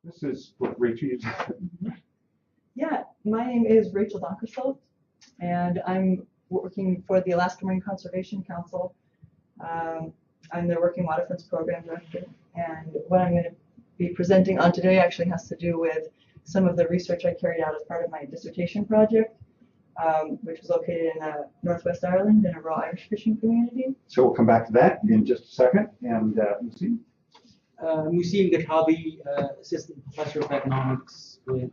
This is what Rachel uses. Yeah, my name is Rachel Donkersloot, and I'm working for the Alaska Marine Conservation Council. I'm the Working Waterfronts Program Director, and what I'm going to be presenting on today actually has to do with some of the research I carried out as part of my dissertation project, which was located in Northwest Ireland in a raw Irish fishing community. So we'll come back to that in just a second. And Lucy? Musim Gatabi, Assistant Professor of Economics with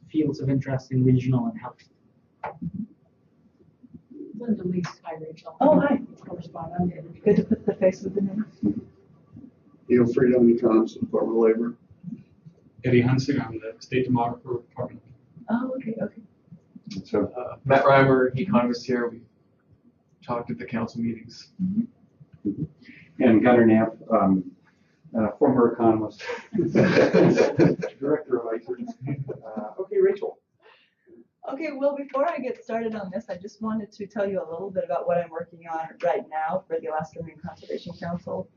fields of interest in regional and health. Linda Lease, hi Rachel. Oh, hi. Correspondent. Good to put the face with the name. Neil Freedom, Economics and Department of Labor. Eddie Hunsing, I'm the State Demographer Department. Oh, okay, okay. So Matt Reimer, economist here. We talked at the council meetings. and Gunnar Knapp, former economist, director of IT. Okay, Rachel. Okay, well, before I get started on this, I just wanted to tell you a little bit about what I'm working on right now for the Alaska Marine Conservation Council.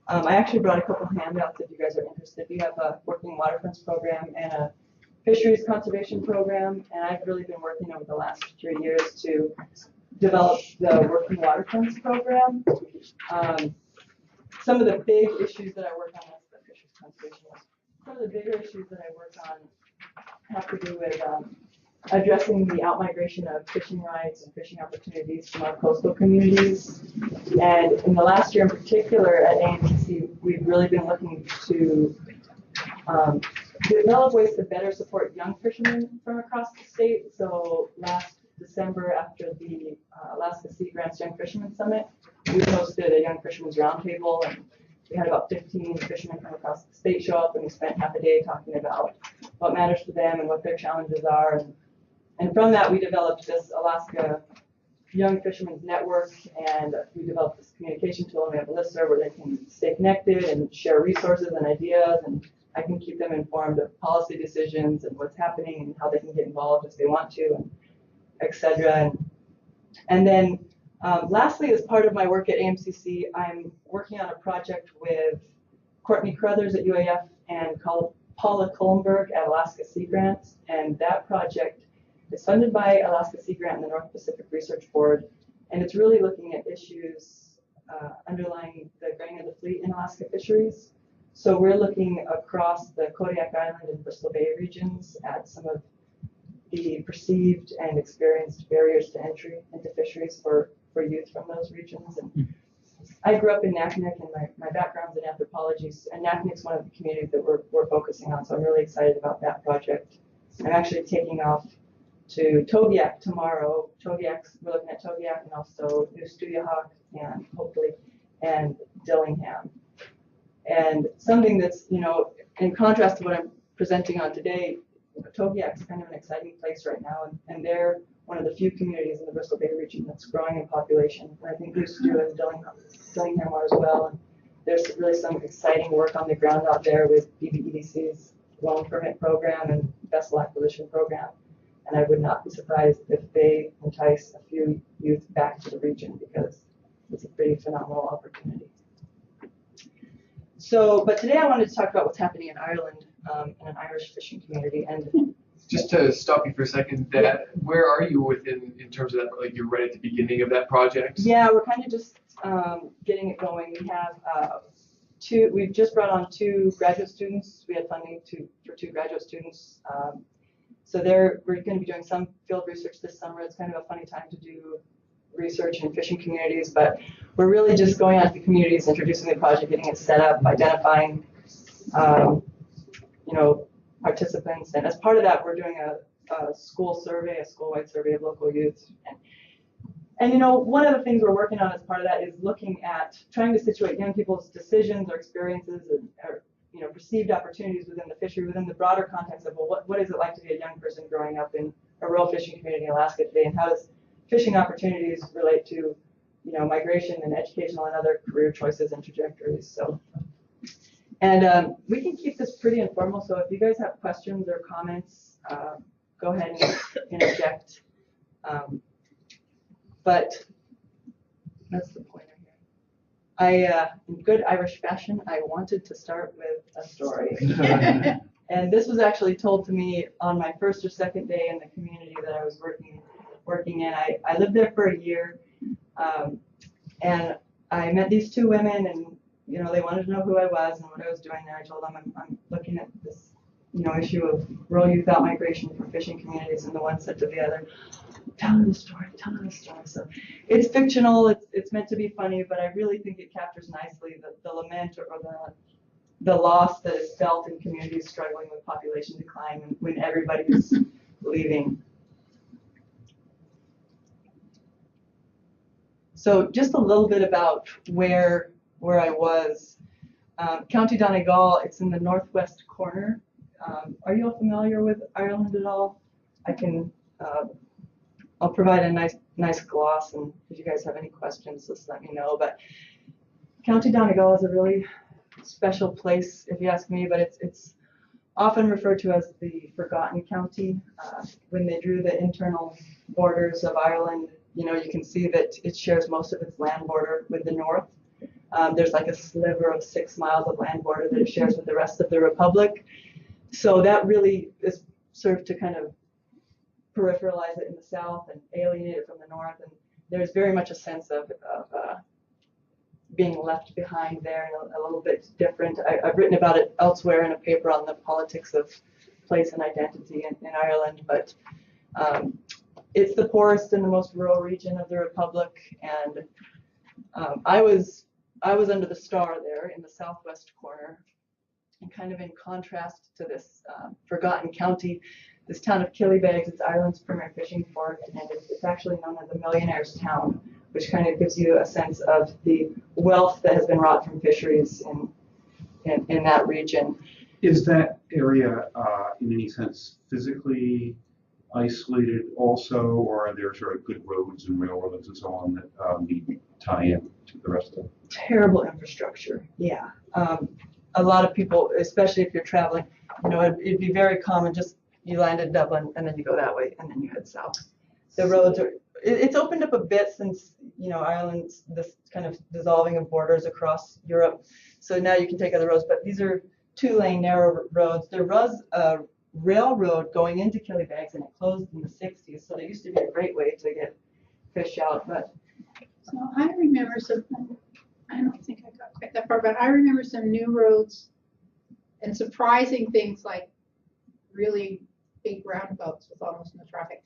I actually brought a couple handouts if you guys are interested. We have a Working Waterfronts Program and a Fisheries Conservation Program, and I've really been working over the last 3 years to develop the Working Waterfronts Program. Some of the big issues that I work on, that's the Fisheries Conservation list. Some of the bigger issues that I work on have to do with addressing the outmigration of fishing rights and fishing opportunities from our coastal communities. And in the last year in particular at AMCC, we've really been looking to develop ways to better support young fishermen from across the state. So last December, after the Alaska Sea Grants Young Fishermen Summit, we hosted a Young Fishermen's Roundtable, and we had about 15 fishermen from across the state show up, and we spent half a day talking about what matters to them and what their challenges are. And from that, we developed this Alaska Young Fishermen's Network, and we developed this communication tool, and we have a listserv where they can stay connected and share resources and ideas, and I can keep them informed of policy decisions and what's happening and how they can get involved if they want to, and et cetera. And then lastly, as part of my work at AMCC, I'm working on a project with Courtney Carruthers at UAF and Paula Kohlenberg at Alaska Sea Grants, and that project is funded by Alaska Sea Grant and the North Pacific Research Board, and it's really looking at issues underlying the graying of the fleet in Alaska fisheries. So we're looking across the Kodiak Island and Bristol Bay regions at some of the perceived and experienced barriers to entry into fisheries for youth from those regions. And I grew up in Naknek, and my background's in anthropology, and Naknek's one of the communities that we're focusing on, so I'm really excited about that project. I'm actually taking off to Togiak tomorrow. We're looking at Togiak and also New Stuyahok and hopefully and Dillingham. And something that's, in contrast to what I'm presenting on today, Togiak's kind of an exciting place right now, and they're one of the few communities in the Bristol Bay region that's growing in population. And I think New Stu and Dillingham are as well. And there's really some exciting work on the ground out there with BBEDC's loan permit program and vessel acquisition program. And I would not be surprised if they entice a few youth back to the region, because it's a pretty phenomenal opportunity. So, but today I wanted to talk about what's happening in Ireland in an Irish fishing community. And Just to stop you for a second, where are you in terms of that? Like, you're right at the beginning of that project? Yeah, we're kind of just getting it going. We have we've just brought on 2 graduate students. We had funding for 2 graduate students. So we're going to be doing some field research this summer. It's kind of a funny time to do research in fishing communities, but we're really just going out to the communities, introducing the project, getting it set up, identifying, participants. And as part of that, we're doing a school survey, a school-wide survey of local youth. And one of the things we're working on as part of that is looking at trying to situate young people's decisions or experiences or perceived opportunities within the fishery, within the broader context of, well, what is it like to be a young person growing up in a rural fishing community in Alaska today, and how does fishing opportunities relate to, migration and educational and other career choices and trajectories. So, and we can keep this pretty informal. So if you guys have questions or comments, go ahead and interject. But that's the pointer here. In good Irish fashion, I wanted to start with a story. And this was actually told to me on my first or second day in the community that I was working in. I lived there for a year, and I met these two women, and they wanted to know who I was and what I was doing there. I told them I'm looking at this issue of rural youth out migration for fishing communities, and the one said to the other, tell me the story. So it's fictional, it's meant to be funny, but I really think it captures nicely the lament or the loss that is felt in communities struggling with population decline when everybody's leaving. So just a little bit about where I was. County Donegal, it's in the northwest corner. Are you all familiar with Ireland at all? I'll provide a nice gloss, and if you guys have any questions, just let me know. But County Donegal is a really special place, if you ask me, but it's often referred to as the Forgotten County. When they drew the internal borders of Ireland, you can see that it shares most of its land border with the north. There's like a sliver of 6 miles of land border that it shares with the rest of the republic. So that really is served to kind of peripheralize it in the south and alienate it from the north. And there's very much a sense of being left behind there and a little bit different. I've written about it elsewhere in a paper on the politics of place and identity in Ireland, but it's the poorest and the most rural region of the republic. And I was under the star there in the southwest corner, and kind of in contrast to this forgotten county, this town of Killybegs, it's Ireland's premier fishing port, and it's actually known as a millionaire's town, which kind of gives you a sense of the wealth that has been wrought from fisheries in that region. Is that area in any sense physically isolated also, or are there sort of good roads and railroads and so on that need tie in to the rest of it? Terrible infrastructure, yeah. A lot of people, especially if you're traveling, it'd be very common, just you land in Dublin and then you go that way and then you head south. The roads are, it's opened up a bit since, Ireland's this kind of dissolving of borders across Europe. So now you can take other roads, but these are 2-lane narrow roads. There was a railroad going into Killybegs and it closed in the 60s. So there used to be a great way to get fish out, but. So I remember something, I don't think I got quite that far, but I remember some new roads and surprising things like really big roundabouts with almost no traffic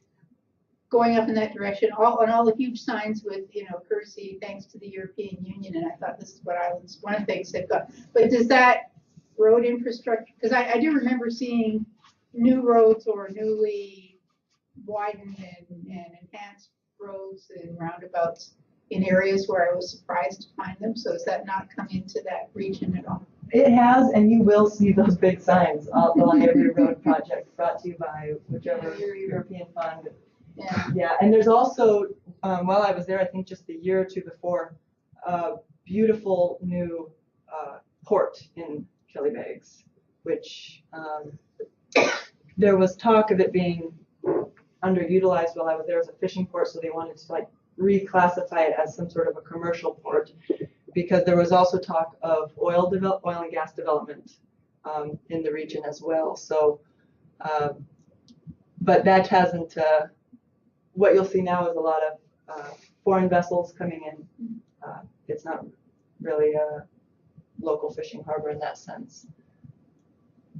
going up in that direction, all the huge signs with, courtesy, thanks to the European Union, and I thought this is what Ireland's one of the things they've got. But does that road infrastructure, because I do remember seeing new roads or newly widened and enhanced roads and roundabouts in areas where I was surprised to find them. So does that not come into that region at all? It has, and you will see those big signs along every road project brought to you by whichever European fund. Yeah, and there's also, while I was there, I think just a year or two before, a beautiful new port in Killybegs, which there was talk of it being underutilized while I was there as a fishing port, so they wanted to reclassify it as some sort of a commercial port, because there was also talk of oil and gas development in the region as well. So, but that hasn't. What you'll see now is a lot of foreign vessels coming in. It's not really a local fishing harbor in that sense.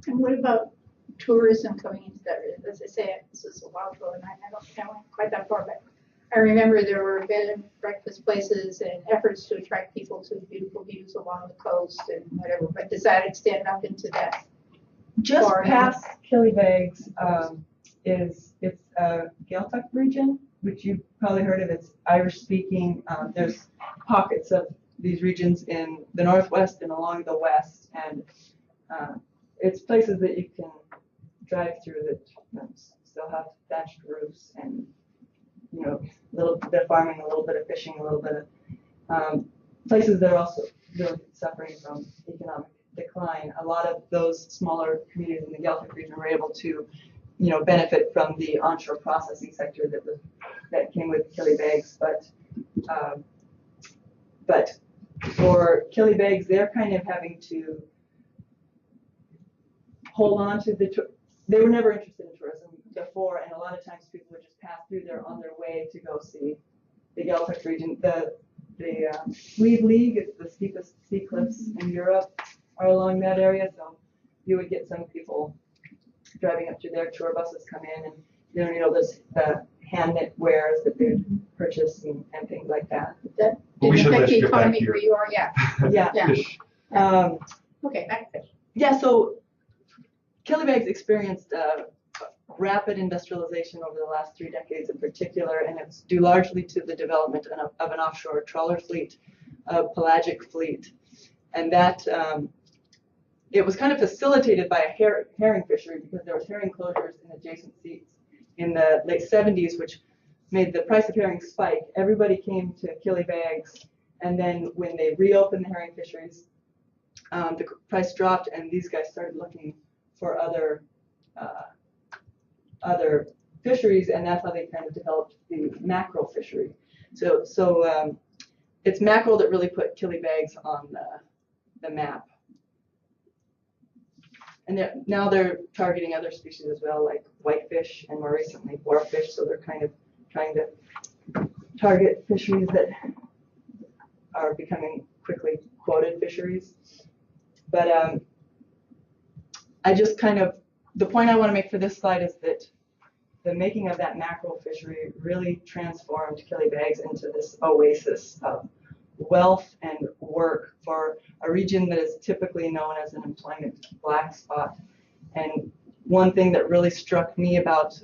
And what about tourism coming into that? As I say, this is a while ago, and I don't quite that far, but I remember there were bed and breakfast places and efforts to attract people to beautiful views along the coast and whatever. But does that extend up into that? Just past Killybegs it's a Gaeltacht region, which you've probably heard of. It's Irish speaking. There's pockets of these regions in the northwest and along the west, and it's places that you can drive through that still have thatched roofs and a little bit of farming, a little bit of fishing, a little bit of places that are also really suffering from economic decline. A lot of those smaller communities in the Gaeltacht region were able to benefit from the onshore processing sector that came with Killybegs, but for Killybegs, they're kind of having to hold on to they were never interested in tourism before, and a lot of times people would just pass through there on their way to go see the Geltex region. The Swede League, it's the steepest sea cliffs in Europe, are along that area, so you would get some people driving up to their tour buses come in, and the hand knit wares that they'd purchase and things like that. That But we didn't should affect let the you get back economy here. where you are, yeah. Yeah. Yeah. Fish. Okay, back to fish. Yeah, so Killybegs experienced rapid industrialization over the last 3 decades in particular, and it's due largely to the development of an offshore trawler fleet, a pelagic fleet, and that it was kind of facilitated by a herring fishery because there was herring closures in adjacent seas in the late 70s, which made the price of herring spike. Everybody came to Killybegs, and then when they reopened the herring fisheries, the price dropped, and these guys started looking for other fisheries, and that's how they kind of developed the mackerel fishery. So it's mackerel that really put Killybegs on the map. And now they're targeting other species as well, like whitefish and more recently boarfish. So they're kind of trying to target fisheries that are becoming quickly quoted fisheries. But I just the point I want to make for this slide is that the making of that mackerel fishery really transformed Killybegs into this oasis of wealth and work for a region that is typically known as an employment black spot. And one thing that really struck me about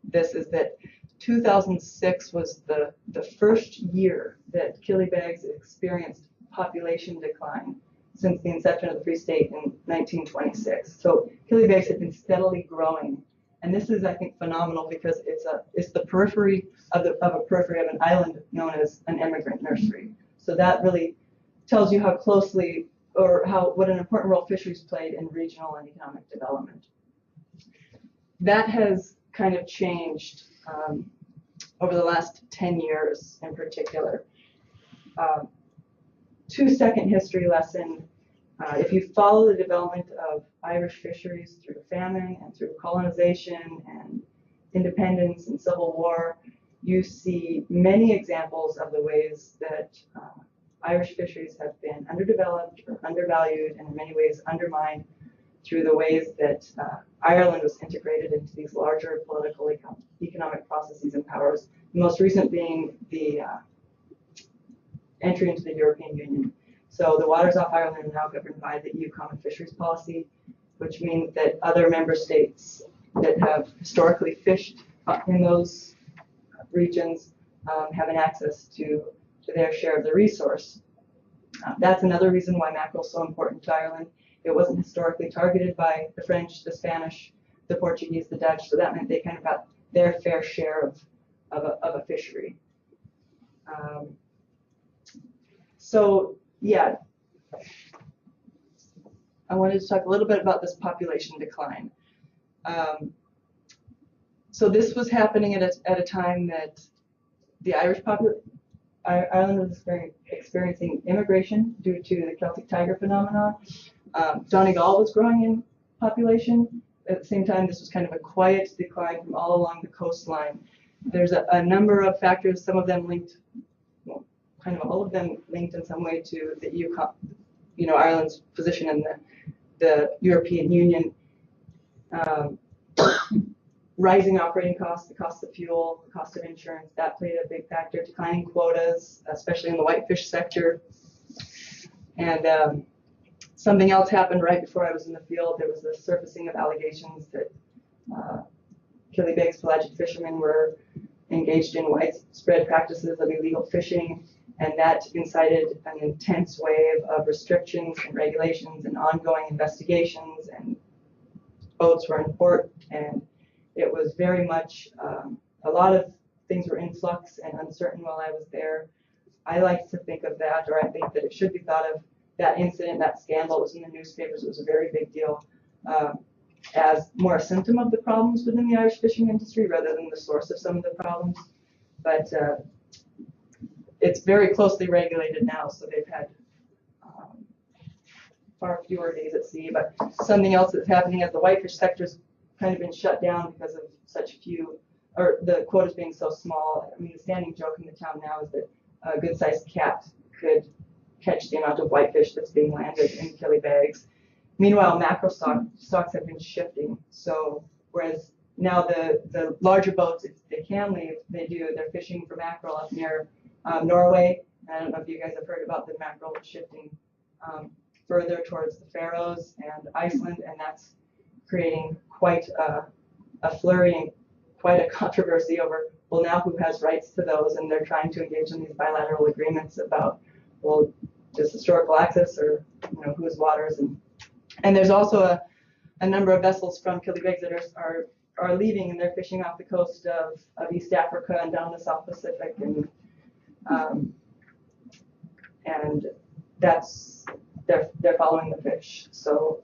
this is that 2006 was the first year that Killybegs experienced population decline since the inception of the Free State in 1926. So Killybegs had been steadily growing. And this is, I think, phenomenal because it's the periphery of a periphery of an island known as an immigrant nursery. So that really tells you how closely what an important role fisheries played in regional and economic development. That has kind of changed over the last 10 years in particular. 2-second history lesson. If you follow the development of Irish fisheries through famine and through colonization and independence and civil war, you see many examples of the ways that Irish fisheries have been underdeveloped or undervalued and in many ways undermined through the ways that Ireland was integrated into these larger political economic processes and powers, the most recent being the entry into the European Union. So the waters off Ireland are now governed by the EU Common Fisheries Policy, which means that other member states that have historically fished in those regions have an access to their share of the resource. That's another reason why mackerel is so important to Ireland. It wasn't historically targeted by the French, the Spanish, the Portuguese, the Dutch, so that meant they kind of got their fair share of a fishery. So yeah, I wanted to talk a little bit about this population decline. So this was happening at a time that the Ireland was experiencing immigration due to the Celtic tiger phenomenon. Donegal was growing in population. At the same time, this was kind of a quiet decline from all along the coastline. There's a number of factors, some of them linked, well, kind of all of them linked in some way to the EU, Ireland's position in the European Union. Rising operating costs, the cost of fuel, the cost of insurance, that played a big factor. Declining quotas, especially in the whitefish sector. And something else happened right before I was in the field. There was the surfacing of allegations that Killybegs pelagic fishermen were engaged in widespread practices of illegal fishing, and that incited an intense wave of restrictions and regulations and ongoing investigations, and boats were in port, and it was very much, a lot of things were in flux and uncertain while I was there. I like to think of that, or I think that it should be thought of, that incident, that scandal was in the newspapers, it was a very big deal, as more a symptom of the problems within the Irish fishing industry rather than the source of some of the problems. But it's very closely regulated now, so they've had far fewer days at sea. But something else that's happening is the whitefish sector's kind of been shut down because of such few, or the quotas being so small. I mean, the standing joke in the town now is that a good-sized cat could catch the amount of whitefish that's being landed in killibegs. Meanwhile, mackerel stocks have been shifting. So whereas now the larger boats, if they can leave, they do. They're fishing for mackerel up near Norway. I don't know if you guys have heard about the mackerel shifting further towards the Faroes and Iceland, and that's creating quite a flurry and quite a controversy over, well, now who has rights to those, and they're trying to engage in these bilateral agreements about, well, just historical access or, you know, whose waters. And there's also a number of vessels from killibegs that are leaving, and they're fishing off the coast of East Africa and down the South Pacific, and that's they're following the fish. So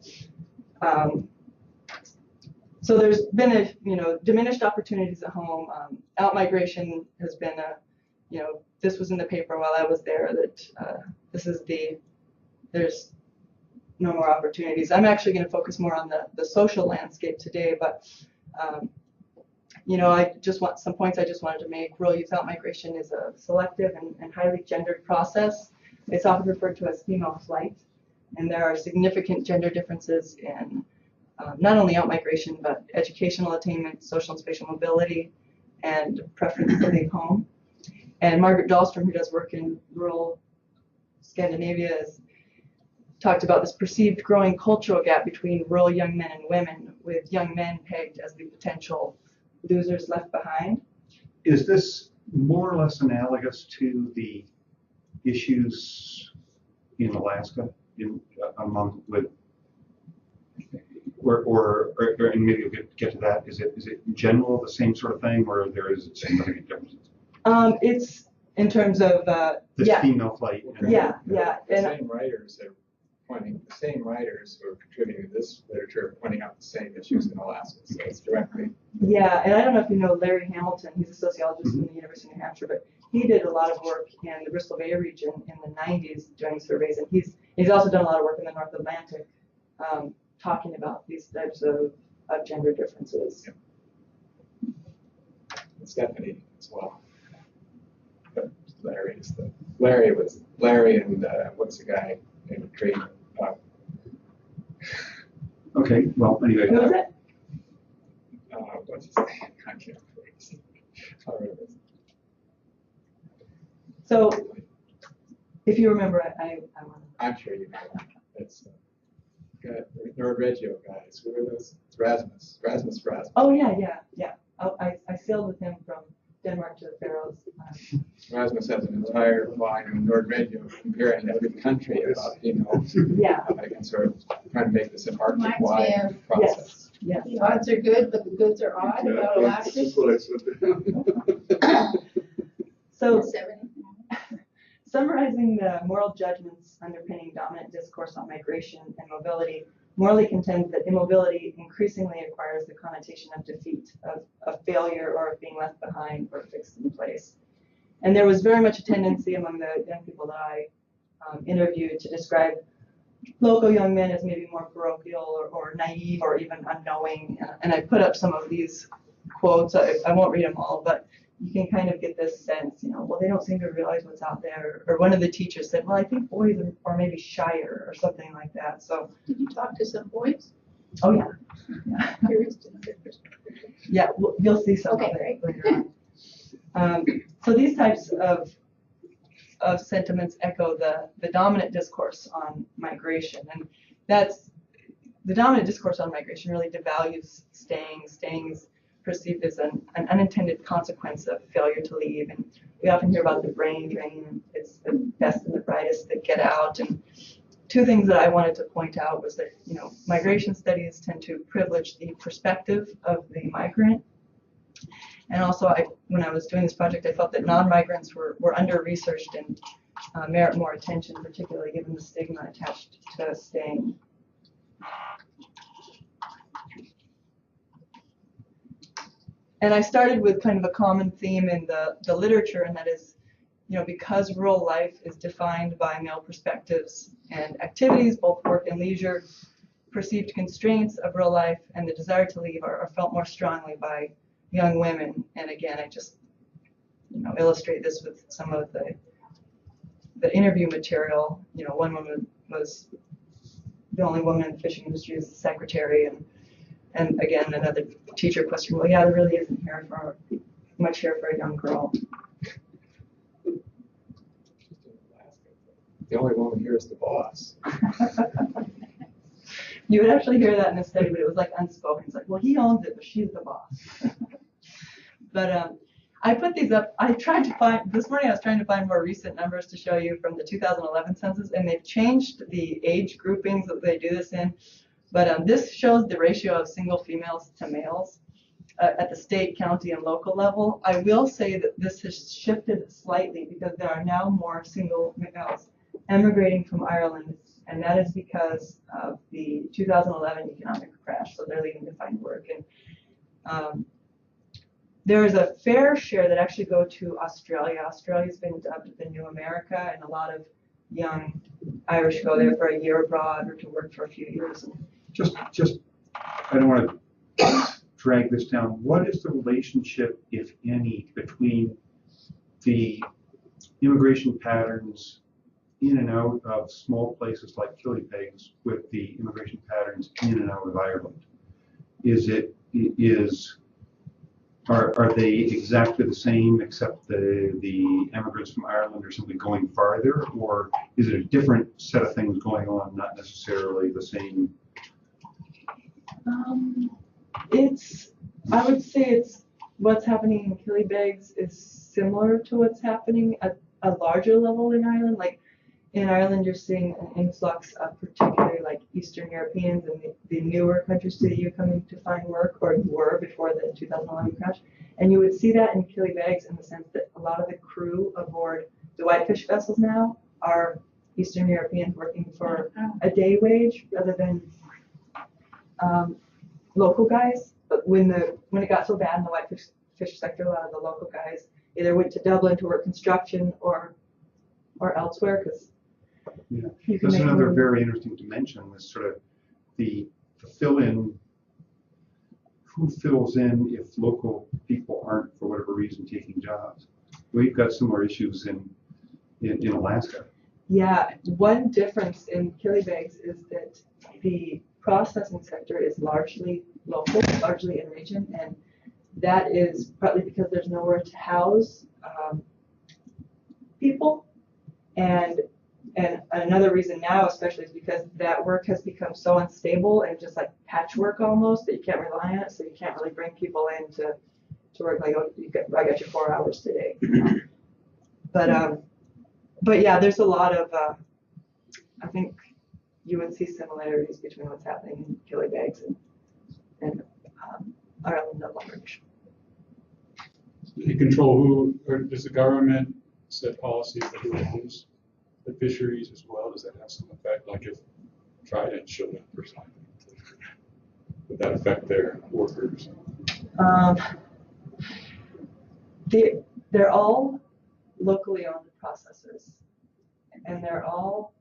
so there's been a, you know, diminished opportunities at home. Out-migration has been this was in the paper while I was there, that there's no more opportunities. I'm actually going to focus more on the social landscape today, but I just want some points I just wanted to make. Rural youth out-migration is a selective and highly gendered process. It's often referred to as female flight, and there are significant gender differences in not only out-migration, but educational attainment, social and spatial mobility, and preference to leave home. And Margaret Dahlstrom, who does work in rural Scandinavia, has talked about this perceived growing cultural gap between rural young men and women, with young men pegged as the potential losers left behind. Is this more or less analogous to the issues in Alaska and maybe you'll get to that. Is it in general the same sort of thing, or there is significant differences? It's in terms of female flight. The same writers who are contributing to this literature are pointing out the same issues in Alaska. So it's directly. Yeah, and I don't know if you know Larry Hamilton. He's a sociologist from the University of New Hampshire, but he did a lot of work in the Bristol Bay region in the 90s doing surveys, and he's also done a lot of work in the North Atlantic, talking about these types of gender differences. Yeah. It's Stephanie as well. But Larry and what's the guy named Trade? Okay, well, anyway. Who was it? What's his name? I can't remember. So, if you remember, I want to. I'm sure you know. It's Nordregio guys. Who are those? It's Rasmus. Rasmus. Oh yeah. I sailed with him from Denmark to the Faroes. Rasmus has an entire line in Nordregio comparing every country about, Yeah. I can sort of try to make this an Reminds me Arctic-wide of- process. Yes. The odds are good, but the goods are odd about Alaska. That's what I said down. So, 70. summarizing the moral judgments underpinning dominant discourse on migration and mobility, morally contends that immobility increasingly acquires the connotation of defeat, of failure, or of being left behind or fixed in place. And there was very much a tendency among the young people that I interviewed to describe local young men as maybe more parochial or naive or even unknowing. And I put up some of these quotes. I won't read them all, but you can kind of get this sense, well, they don't seem to realize what's out there. Or one of the teachers said, well, I think boys are maybe shyer or something like that. So, Did you talk to some boys? oh yeah. Curious to know their perspective. Yeah, you'll see some Okay, of it great. later on. So these types of sentiments echo the dominant discourse on migration, and that's the dominant discourse on migration really devalues staying. Staying is perceived as an unintended consequence of failure to leave, and we often hear about the brain drain, and it's the best and the brightest that get out. And two things that I wanted to point out was that migration studies tend to privilege the perspective of the migrant. And also, when I was doing this project, I felt that non-migrants were under-researched and merit more attention, particularly given the stigma attached to staying. And I started with kind of a common theme in the literature, and that is, because rural life is defined by male perspectives and activities, both work and leisure, perceived constraints of real life, and the desire to leave are felt more strongly by young women. And again, I just illustrate this with some of the interview material. One woman was the only woman in the fishing industry as the secretary, and again, another teacher questioned, well, yeah, there really isn't much here for a young girl. The only woman here is the boss. You would actually hear that in a study, but it was like unspoken. It's like, well, he owns it, but she's the boss. But I put these up. This morning I was trying to find more recent numbers to show you from the 2011 census, and they've changed the age groupings that they do this in. But this shows the ratio of single females to males at the state, county, and local level. I will say that this has shifted slightly because there are now more single males emigrating from Ireland, and that is because of the 2011 economic crash. So they're leaving to find work. And there is a fair share that actually go to Australia. Australia's been dubbed the new America, and a lot of young Irish go there for a year abroad or to work for a few years. Just, I don't want to drag this down. What is the relationship, if any, between the immigration patterns in and out of small places like Killybegs with the immigration patterns in and out of Ireland? Are they exactly the same, except the immigrants from Ireland are simply going farther, or is it a different set of things going on, not necessarily the same? I would say it's what's happening in Killybegs is similar to what's happening at a larger level in Ireland. Like in Ireland, you're seeing an influx of particularly like Eastern Europeans and the newer countries to the EU coming to find work, or were before the 2011 crash. And you would see that in Killybegs in the sense that a lot of the crew aboard the whitefish vessels now are Eastern Europeans working for a day wage rather than local guys. But when it got so bad in the whitefish sector, a lot of the local guys either went to Dublin to work construction or elsewhere, because That's another very interesting dimension, is sort of the fill-in. Who fills in if local people aren't, for whatever reason, taking jobs? We've got similar issues in Alaska. Yeah, one difference in Killybegs is that the processing sector is largely local, largely in region, and that is partly because there's nowhere to house people, and another reason now especially is because that work has become so unstable and just like patchwork almost that you can't rely on it, so you can't really bring people in to work like, oh, I got you 4 hours today. But yeah, there's a lot of I think you would see similarities between what's happening in Killybegs and Ireland and Lunchtime. You control who, or does the government set policies for who owns the fisheries as well? Does that have some effect? Like if Trident showed up or something, would that affect their workers? They're all locally owned processors, and they're all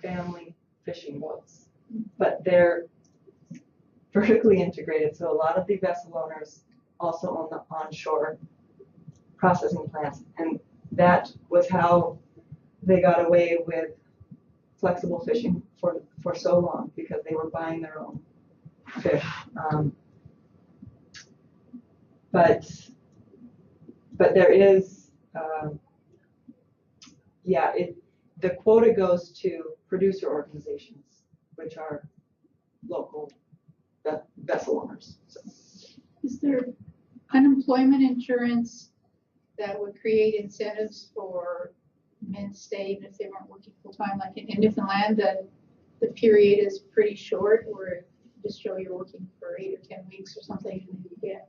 family fishing boats, but they're vertically integrated. So a lot of the vessel owners also own the onshore processing plants, and that was how they got away with flexible fishing for so long, because they were buying their own fish. But there is, the quota goes to producer organizations, which are local vessel owners. So. Is there unemployment insurance that would create incentives for men to stay even if they weren't working full time? Like in Newfoundland, the period is pretty short, where you just show you're working for 8 or 10 weeks or something, and then you get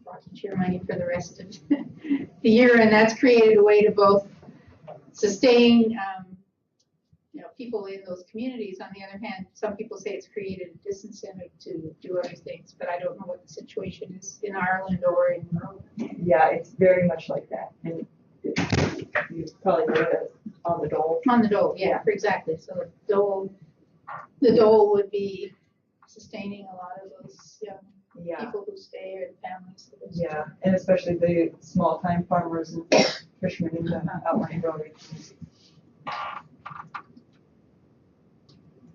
rocking chair money for the rest of the year, and that's created a way to both sustain people in those communities. On the other hand, some people say it's created a disincentive to do other things, but I don't know what the situation is in Ireland or in Europe. Yeah, it's very much like that, and you probably know that on the dole. On the dole, yeah, exactly. So the dole would be sustaining a lot of those young Yeah, people who stay or families. who stay. yeah, and especially the small time farmers and fishermen in the outlying rural regions.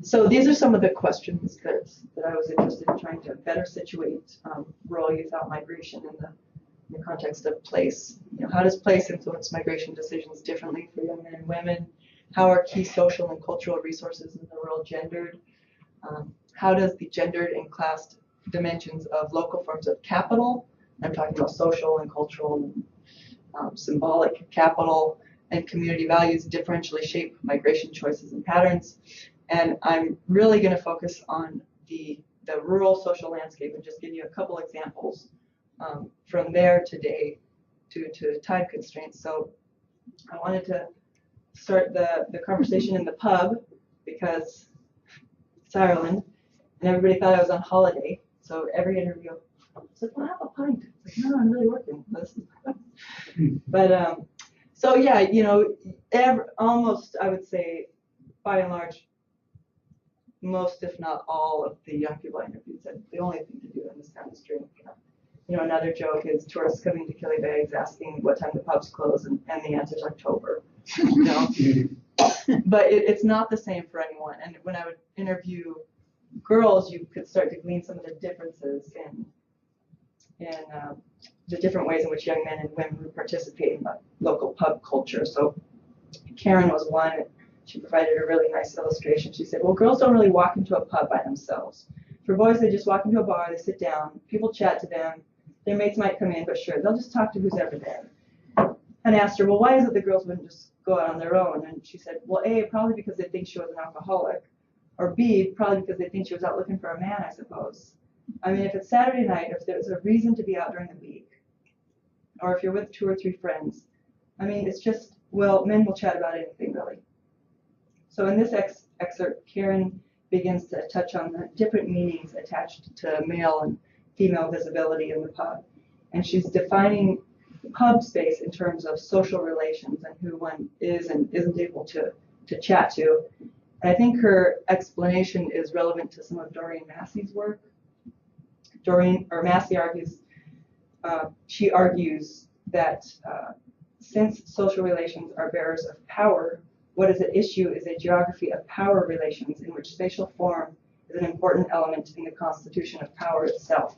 So these are some of the questions that I was interested in trying to better situate rural youth out migration in the context of place. You know, how does place influence migration decisions differently for young men and women? How are key social and cultural resources in the rural gendered? How does the gendered and classed dimensions of local forms of capital, I'm talking about social and cultural and symbolic capital and community values, differentially shape migration choices and patterns? And I'm really going to focus on the rural social landscape and just give you a couple examples from there today to time constraints. So I wanted to start the conversation in the pub because it's Ireland and everybody thought I was on holiday. So every interview, I was like, well, have a pint. It's like, no, I'm really working. But so yeah, you know, almost I would say by and large, most, if not all, of the young people I interviewed said the only thing to do in this town is drink. You know, another joke is tourists coming to Killybegs asking what time the pubs close, and the answer is October. You know? But it's not the same for anyone. And when I would interview girls, you could start to glean some of the differences in the different ways in which young men and women would participate in the local pub culture. So Karen was one. She provided a really nice illustration. She said, well, girls don't really walk into a pub by themselves. For boys, they just walk into a bar, they sit down, people chat to them, their mates might come in, but sure, they'll just talk to who's ever there. And I asked her, well, why is it the girls wouldn't just go out on their own? And she said, well, A, probably because they think she was an alcoholic, or B, probably because they think she was out looking for a man, I suppose. I mean, if it's Saturday night, if there's a reason to be out during the week, or if you're with 2 or 3 friends, I mean, it's just, well, men will chat about anything, really. So in this excerpt, Karen begins to touch on the different meanings attached to male and female visibility in the pub. And she's defining pub space in terms of social relations and who one is and isn't able to chat to. And I think her explanation is relevant to some of Doreen Massey's work. Massey argues, she argues that since social relations are bearers of power, what is at issue is a geography of power relations in which spatial form is an important element in the constitution of power itself.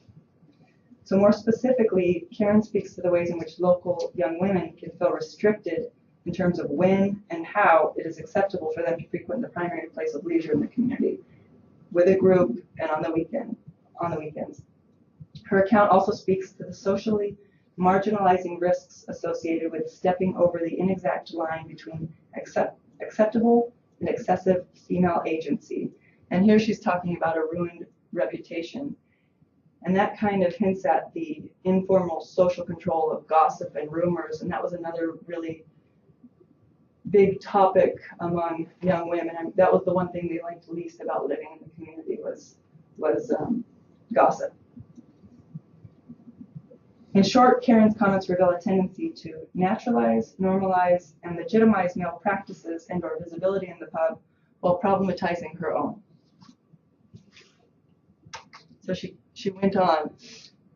So more specifically, Karen speaks to the ways in which local young women can feel restricted in terms of when and how it is acceptable for them to frequent the primary place of leisure in the community, with a group and on the weekends. Her account also speaks to the socially marginalizing risks associated with stepping over the inexact line between acceptable and excessive female agency. And here she's talking about a ruined reputation. And that kind of hints at the informal social control of gossip and rumors. And that was another really big topic among young women. And that was the one thing they liked least about living in the community was gossip. In short, Karen's comments reveal a tendency to naturalize, normalize, and legitimize male practices and or visibility in the pub while problematizing her own. So she went on.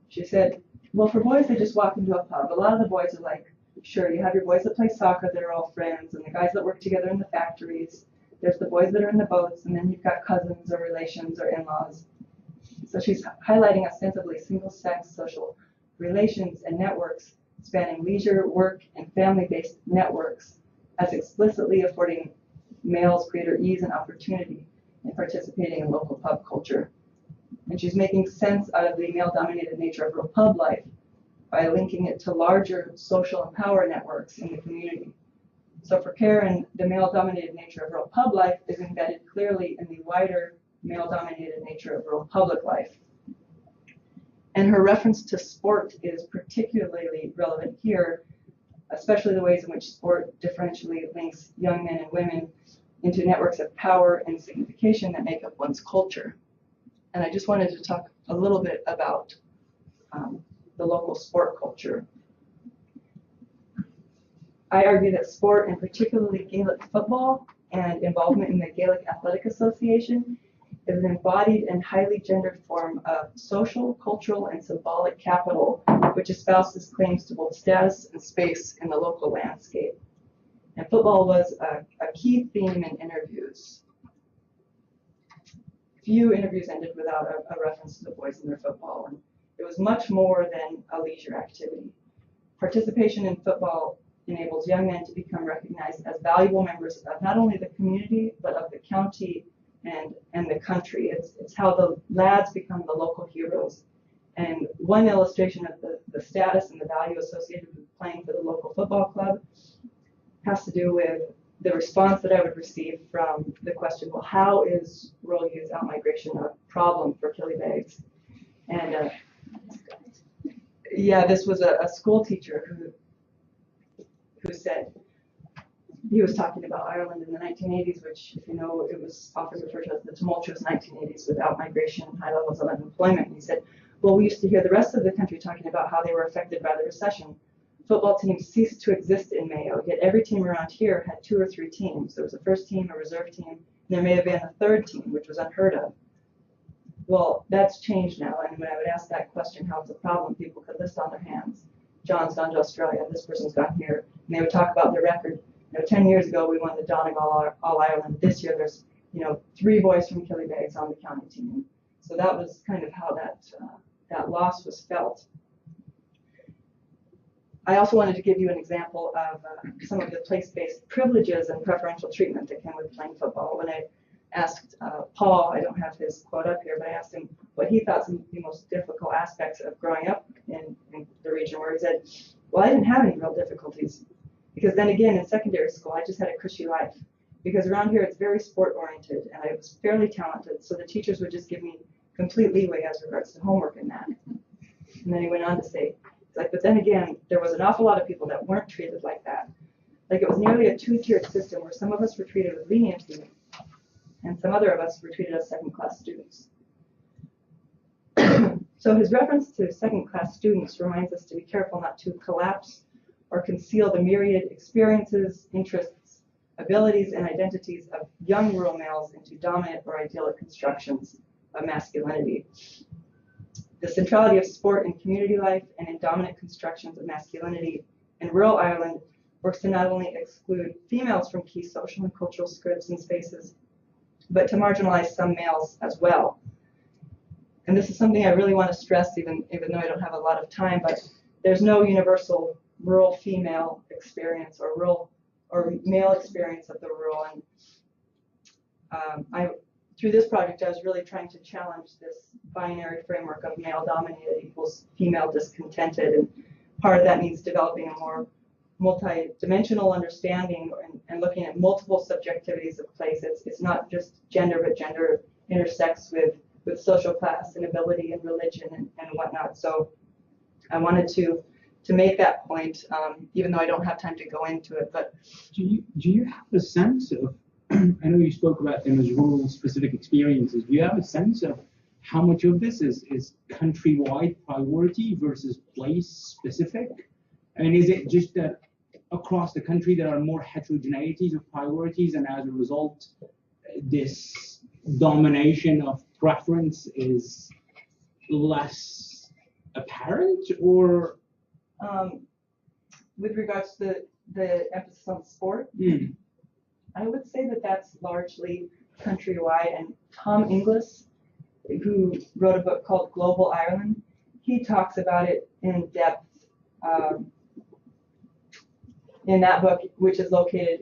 She said, well, for boys, they just walk into a pub. A lot of the boys are like, sure, you have your boys that play soccer that are all friends, and the guys that work together in the factories. There's the boys that are in the boats, and then you've got cousins or relations or in-laws. So she's highlighting ostensibly single-sex social relations and networks spanning leisure, work, and family-based networks as explicitly affording males greater ease and opportunity in participating in local pub culture. And she's making sense out of the male-dominated nature of rural pub life by linking it to larger social and power networks in the community. So for Karen, the male-dominated nature of rural pub life is embedded clearly in the wider male-dominated nature of rural public life. And her reference to sport is particularly relevant here, especially the ways in which sport differentially links young men and women into networks of power and signification that make up one's culture. And I just wanted to talk a little bit about the local sport culture. I argue that sport, and particularly Gaelic football and involvement in the Gaelic Athletic Association, is an embodied and highly gendered form of social, cultural, and symbolic capital, which espouses claims to both status and space in the local landscape. And football was a key theme in interviews. Few interviews ended without a reference to the boys and their football, and it was much more than a leisure activity. Participation in football enables young men to become recognized as valuable members of not only the community, but of the county and the country. It's how the lads become the local heroes. And one illustration of the status and the value associated with playing for the local football club has to do with the response that I would receive from the question, well, how is rural youth outmigration a problem for Killybegs? And yeah, this was a school teacher who said, he was talking about Ireland in the 1980s, which, if you know, it was often referred to as the tumultuous 1980s with outmigration, high levels of unemployment. And he said, well, we used to hear the rest of the country talking about how they were affected by the recession. Football teams ceased to exist in Mayo, yet every team around here had 2 or 3 teams. There was a first team, a reserve team, and there may have been a third team, which was unheard of. Well, that's changed now, and when I would ask that question, how it's a problem, people could list on their hands. John's gone to Australia, this person's gone here, and they would talk about their record. 10 years ago, we won the Donegal All-Ireland. This year, there's 3 boys from Killybegs on the county team. So that was kind of how that loss was felt. I also wanted to give you an example of some of the place-based privileges and preferential treatment that came with playing football. When I asked Paul, I don't have his quote up here, but I asked him what he thought some of the most difficult aspects of growing up in the region, where he said, well, I didn't have any real difficulties. Because then again, in secondary school, I just had a cushy life. Because around here, it's very sport-oriented, and I was fairly talented, so the teachers would just give me complete leeway as regards to homework and that. And then he went on to say, but then again, there was an awful lot of people that weren't treated like that. Like, it was nearly a 2-tiered system where some of us were treated with leniency, and some other of us were treated as second-class students. So his reference to second-class students reminds us to be careful not to collapse or conceal the myriad experiences, interests, abilities, and identities of young rural males into dominant or idyllic constructions of masculinity. The centrality of sport in community life and in dominant constructions of masculinity in rural Ireland works to not only exclude females from key social and cultural scripts and spaces, but to marginalize some males as well. And this is something I really want to stress, even though I don't have a lot of time, but there's no universal rural female experience or rural or male experience of the rural. And through this project, I was really trying to challenge this binary framework of male dominated equals female discontented. And part of that means developing a more multi-dimensional understanding and looking at multiple subjectivities of place. It's not just gender, but gender intersects with social class and ability and religion and whatnot. So I wanted to make that point, even though I don't have time to go into it. But do you have a sense of, I know you spoke about them as rural specific experiences, do you have a sense of how much of this is countrywide priority versus place specific? I mean, is it just that across the country there are more heterogeneities of priorities, and as a result this domination of preference is less apparent? Or with regards to the emphasis on sport, I would say that that's largely countrywide. And Tom Inglis, who wrote a book called Global Ireland, he talks about it in depth in that book, which is located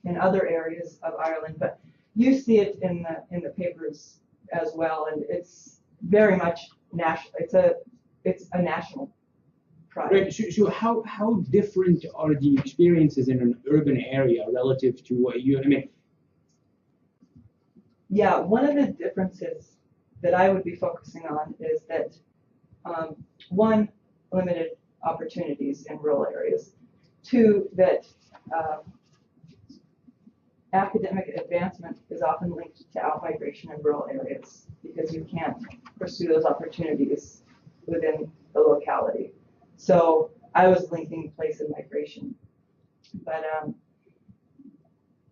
in other areas of Ireland. But you see it in the papers as well, and it's very much national. It's a national project. Right. So how different are the experiences in an urban area relative to what you? I mean, yeah, one of the differences that I would be focusing on is that one, limited opportunities in rural areas. 2, that academic advancement is often linked to outmigration in rural areas because you can't pursue those opportunities within the locality. So I was linking place and migration. But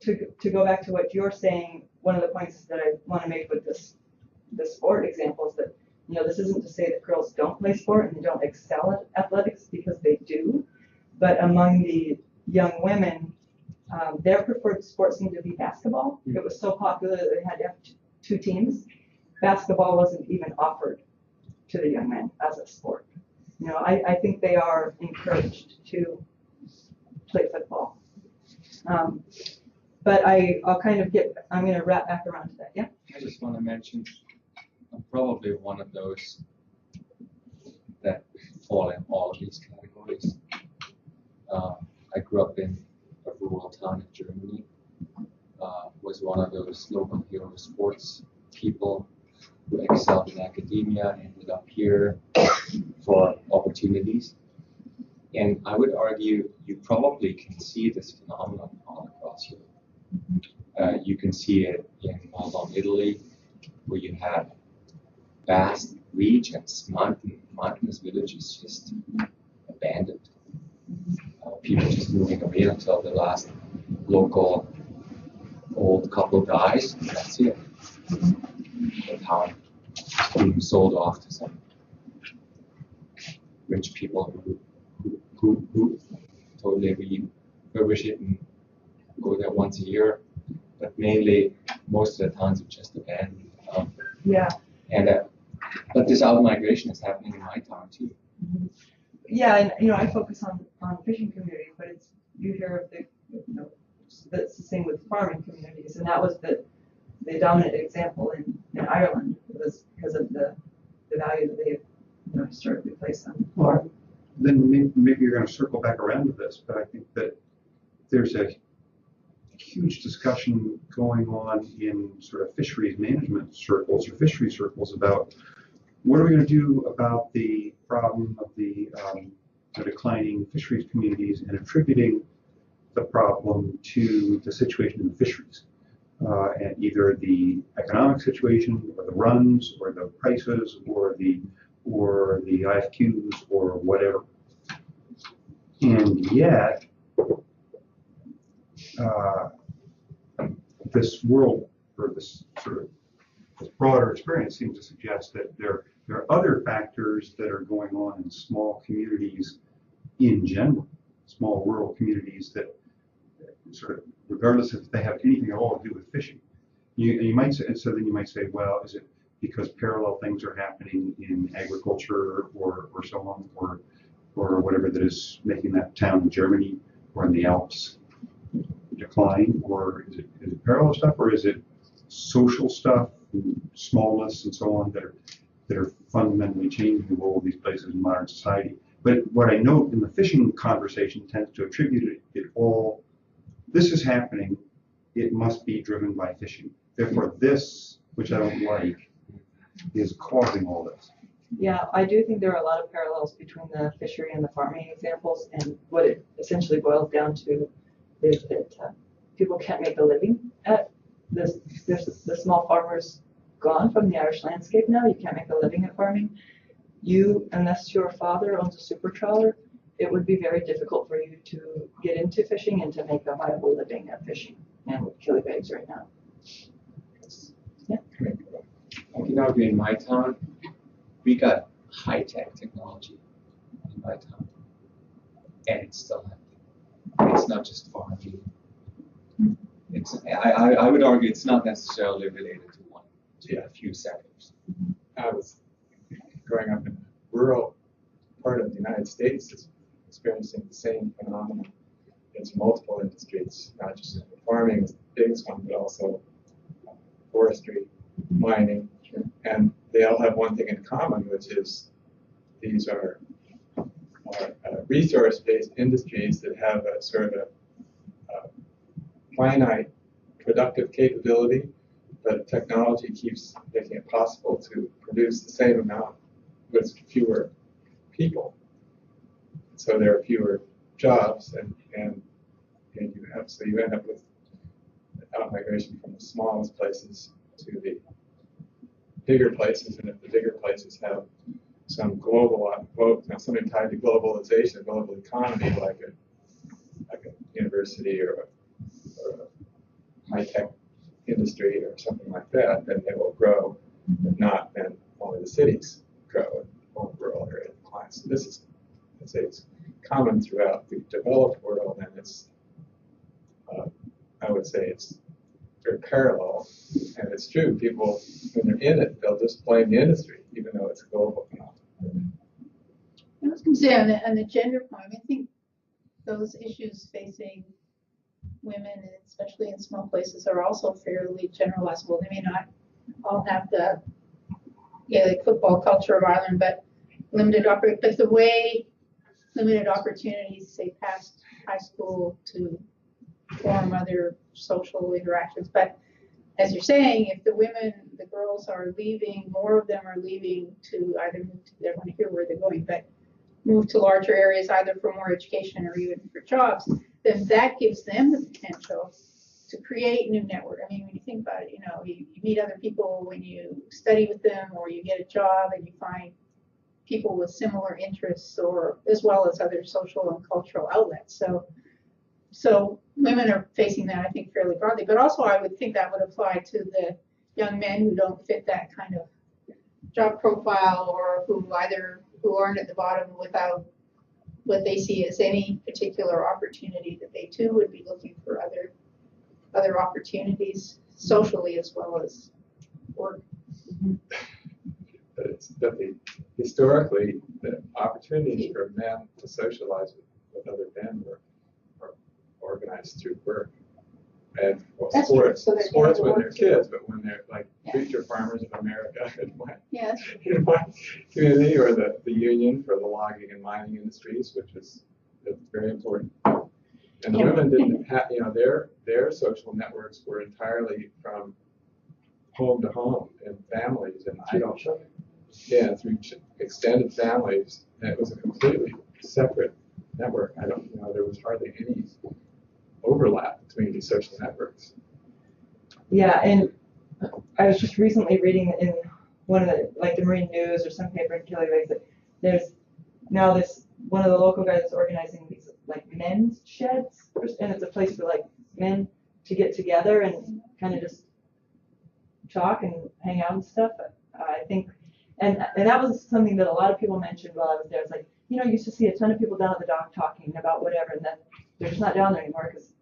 to go back to what you're saying, one of the points that I want to make with this sport example is that, you know, this isn't to say that girls don't play sport and they don't excel at athletics, because they do. But among the young women, their preferred sport seemed to be basketball. It was so popular that they had to have two teams. Basketball wasn't even offered to the young men as a sport. You know, I think they are encouraged to play football. But I'm going to wrap back around to that. Yeah? I just want to mention, I'm probably one of those that fall in all of these categories. I grew up in a rural town in Germany, was one of those local hero sports people who excelled in academia and ended up here for opportunities. And I would argue you probably can see this phenomenon all across Europe. You can see it in Malta, Italy, where you have vast regions, mountainous villages just abandoned. People just moving away until the last local old couple dies, and that's it. The town is being sold off to some rich people who totally refurbish it and go there once a year. But mainly, most of the towns are just abandoned. Yeah. And but this out-migration is happening in my town too. Yeah, and you know, I focus on fishing communities, but you hear of that's the same with farming communities, and that was the dominant example in Ireland. It was because of the value that they historically placed on farm. Then maybe you're going to circle back around to this, but I think that there's a huge discussion going on in sort of fisheries management circles or fishery circles about what are we going to do about the problem of the declining fisheries communities and attributing the problem to the situation in the fisheries, and either the economic situation or the runs or the prices or the IFQs or whatever. And yet, this world or this sort of this broader experience seems to suggest that there are other factors that are going on in small communities in general, small rural communities that sort of, regardless if they have anything at all to do with fishing. You might say, and so then you might say, well, is it because parallel things are happening in agriculture or so on, or whatever that is making that town in Germany or in the Alps decline, or is it parallel stuff, or is it social stuff, smallness and so on that are fundamentally changing the role of these places in modern society? But what I note in the fishing conversation tends to attribute it all, this is happening, it must be driven by fishing. Therefore this, which I don't like, is causing all this. Yeah, I do think there are a lot of parallels between the fishery and the farming examples, and what it essentially boils down to is that people can't make a living at this. There's the small farmers gone from the Irish landscape now. You can't make a living at farming. Unless your father owns a super trawler, it would be very difficult for you to get into fishing and to make a viable living at fishing and with killibags right now. Yeah. I can argue in my town, we got high-tech technology in my town, and it's still happening. It's not just farming. I would argue it's not necessarily related to a few sectors. I was growing up in a rural part of the United States, is experiencing the same phenomenon. It's multiple industries, not just farming is the biggest one, but also forestry, mining, and they all have one thing in common, which is these are resource-based industries that have a sort of a finite productive capability, but technology keeps making it possible to produce the same amount with fewer people. So there are fewer jobs, and you end up with out-migration from the smallest places to the bigger places, and if the bigger places have some something tied to globalization, global economy, like a university or a high-tech industry or something like that, then they will grow. If not, then only the cities grow and more rural area declines. So this is, I'd say, it's common throughout the developed world, and it's, I would say, it's very parallel. And it's true. People, when they're in it, they'll just blame the industry, even though it's a global phenomenon. I was going to say on the gender point, I think those issues facing women, and especially in small places, are also fairly generalizable. They may not all have the Gaelic football culture of Ireland, but limited opportunities, say past high school, to form other social interactions. But as you're saying, if the girls are leaving, more of them are leaving to either move to, they want to hear where they're going, but move to larger areas either for more education or even for jobs, then that gives them the potential to create new network. I mean, when you think about it, you meet other people when you study with them, or you get a job and you find people with similar interests, or as well as other social and cultural outlets. So women are facing that, I think, fairly broadly. But also, I would think that would apply to the young men who don't fit that kind of job profile, or who aren't at the bottom without what they see as any particular opportunity, that they too would be looking for other opportunities socially as well as work. Historically, the opportunities for men to socialize with other men were organized through work. And well, That's true. sports So when they're kids, but when they're like future farmers of America in my community, or the union for the logging and mining industries, which is very important. And the women didn't have, their social networks were entirely from home to home and families, and through extended families, and it was a completely separate network. There was hardly any overlap between these social networks. Yeah, and I was just recently reading in one of the Marine News or some paper in Killylegs that there's now one of the local guys is organizing these men's sheds, and it's a place for men to get together and kind of just talk and hang out and stuff. I think, and that was something that a lot of people mentioned while I was there. It's you used to see a ton of people down at the dock talking about whatever, and then they're just not down there anymore because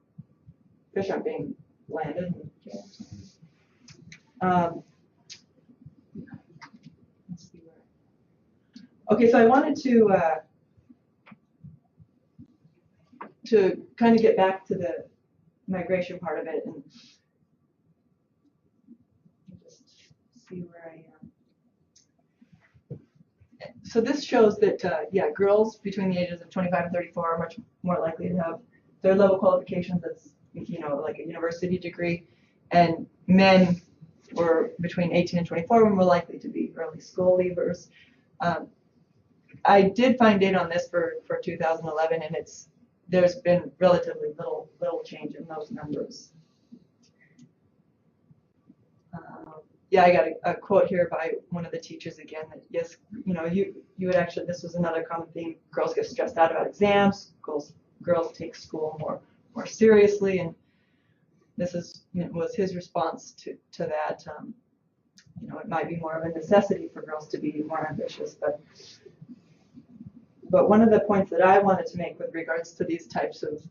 fish aren't being landed. Let's see where. Okay, so I wanted to kind of get back to the migration part of it and just see where I am. So this shows that, girls between the ages of 25 and 34 are much more likely to have third level qualifications, that's, like a university degree, and men were between 18 and 24 were more likely to be early school leavers. I did find data on this for 2011, and there's been relatively little change in those numbers. I got a quote here by one of the teachers again that yes, you would actually, this was another common theme, girls get stressed out about exams, girls take school more seriously, and this was his response to that. It might be more of a necessity for girls to be more ambitious, but one of the points that I wanted to make with regards to these types of